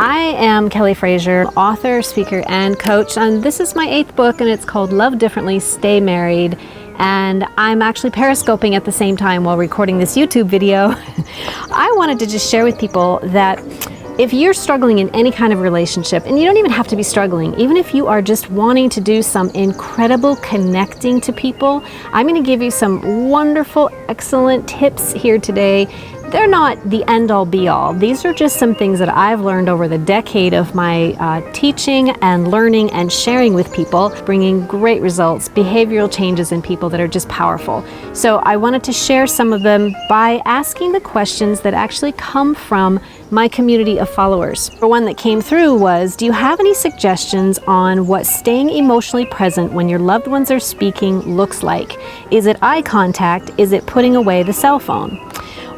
I am Kelly Frazier, author, speaker, and coach, and this is my 8th book, and it's called Love Differently, Stay Married. And I'm actually periscoping at the same time while recording this YouTube video. I wanted to just share with people that if you're struggling in any kind of relationship, and you don't even have to be struggling, even if you are just wanting to do some incredible connecting to people, I'm going to give you some wonderful, excellent tips here today. They're not the end-all be-all. These are just some things that I've learned over the decade of my teaching and learning and sharing with people, bringing great results, behavioral changes in people that are just powerful. So I wanted to share some of them by asking the questions that actually come from my community of followers. The one that came through was, do you have any suggestions on what staying emotionally present when your loved ones are speaking looks like? Is it eye contact? Is it putting away the cell phone?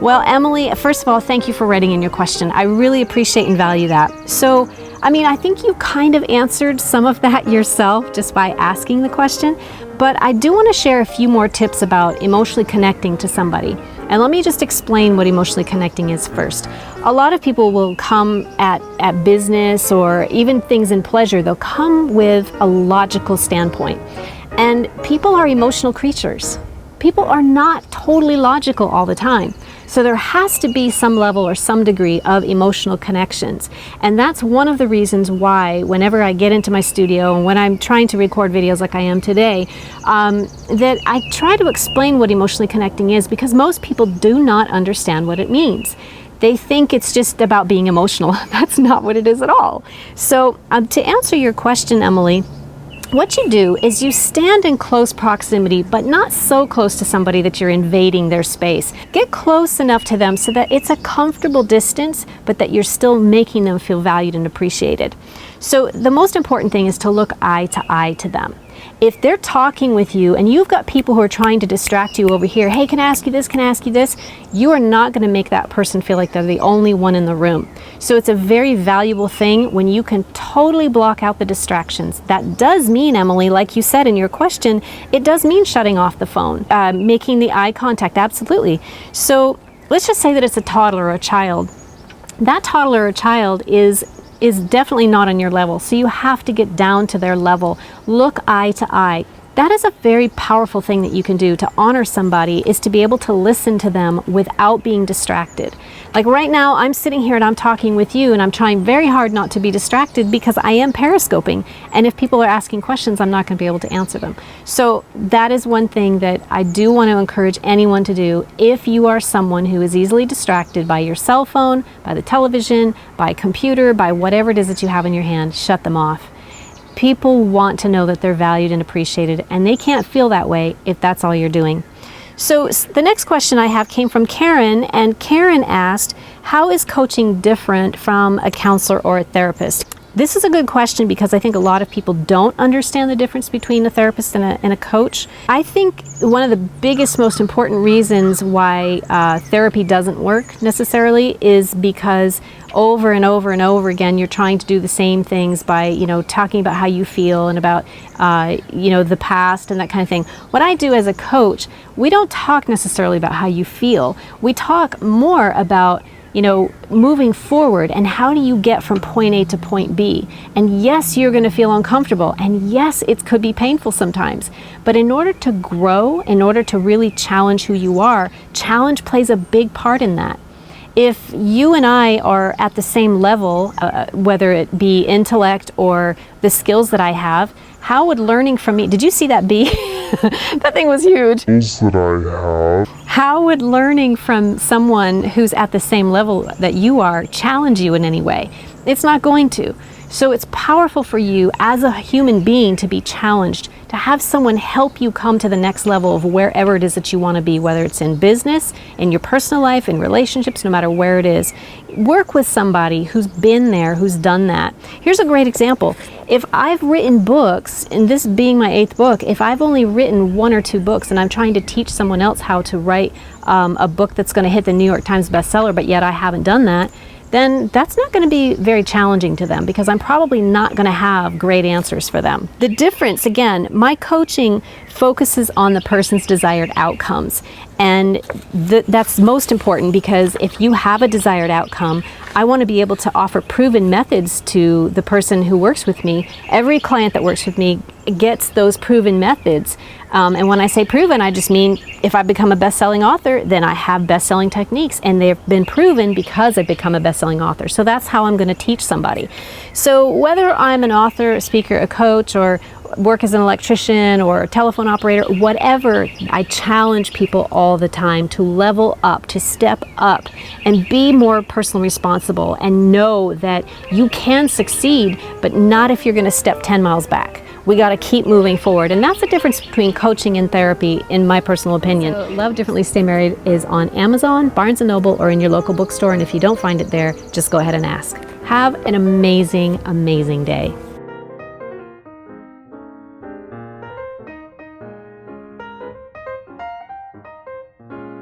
Well, Emily, first of all, thank you for writing in your question. I really appreciate and value that. So, I think you kind of answered some of that yourself just by asking the question, but I do want to share a few more tips about emotionally connecting to somebody. And let me just explain what emotionally connecting is first. A lot of people will come at business or even things in pleasure, they'll come with a logical standpoint. And people are emotional creatures. People are not totally logical all the time. So there has to be some level or some degree of emotional connections. And that's one of the reasons why whenever I get into my studio and when I'm trying to record videos like I am today, that I try to explain what emotionally connecting is, because most people do not understand what it means. They think it's just about being emotional. That's not what it is at all. So to answer your question, Emily, what you do is you stand in close proximity, but not so close to somebody that you're invading their space. Get close enough to them so that it's a comfortable distance, but that you're still making them feel valued and appreciated. So the most important thing is to look eye to them. If they're talking with you and you've got people who are trying to distract you over here, hey, can I ask you this, can I ask you this? You are not going to make that person feel like they're the only one in the room. So it's a very valuable thing when you can totally block out the distractions. That does mean, Emily, like you said in your question, it does mean shutting off the phone, making the eye contact, absolutely. So let's just say that it's a toddler or a child. That toddler or child is definitely not on your level. So you have to get down to their level. Look eye to eye. That is a very powerful thing that you can do to honor somebody, is to be able to listen to them without being distracted. Like right now, I'm sitting here and I'm talking with you and I'm trying very hard not to be distracted because I am periscoping. And if people are asking questions, I'm not going to be able to answer them. So that is one thing that I do want to encourage anyone to do. If you are someone who is easily distracted by your cell phone, by the television, by a computer, by whatever it is that you have in your hand, shut them off. People want to know that they're valued and appreciated, and they can't feel that way if that's all you're doing. So the next question I have came from Karen, and Karen asked, how is coaching different from a counselor or a therapist? This is a good question because I think a lot of people don't understand the difference between a therapist and a coach. I think one of the biggest, most important reasons why therapy doesn't work necessarily is because over and over and over again, you're trying to do the same things by, talking about how you feel and about, the past and that kind of thing. What I do as a coach, we don't talk necessarily about how you feel. We talk more about moving forward and how do you get from point A to point B. And yes, you're going to feel uncomfortable. And yes, it could be painful sometimes. But in order to grow, in order to really challenge who you are, challenge plays a big part in that. If you and I are at the same level, whether it be intellect or the skills that I have, how would learning from me, did you see that bee? That thing was huge. How would learning from someone who's at the same level that you are challenge you in any way? It's not going to. So it's powerful for you as a human being to be challenged, to have someone help you come to the next level of wherever it is that you want to be, whether it's in business, in your personal life, in relationships, no matter where it is. Work with somebody who's been there, who's done that. Here's a great example. If I've written books, and this being my 8th book, if I've only written 1 or 2 books and I'm trying to teach someone else how to write a book that's going to hit the New York Times bestseller, but yet I haven't done that, then that's not going to be very challenging to them because I'm probably not going to have great answers for them. The difference, again, my coaching focuses on the person's desired outcomes. And that's most important, because if you have a desired outcome, I want to be able to offer proven methods to the person who works with me. Every client that works with me gets those proven methods. And when I say proven, I just mean if I become a best-selling author, then I have best-selling techniques, and they've been proven because I've become a best-selling author. So that's how I'm going to teach somebody. So whether I'm an author, a speaker, a coach, or work as an electrician or a telephone operator, whatever, I challenge people all the time to level up, to step up and be more personally responsible, and know that you can succeed, but not if you're going to step 10 miles back. We got to keep moving forward. And that's the difference between coaching and therapy, in my personal opinion. So Love Differently, Stay Married is on Amazon, Barnes & Noble, or in your local bookstore. And if you don't find it there, just go ahead and ask. Have an amazing, amazing day.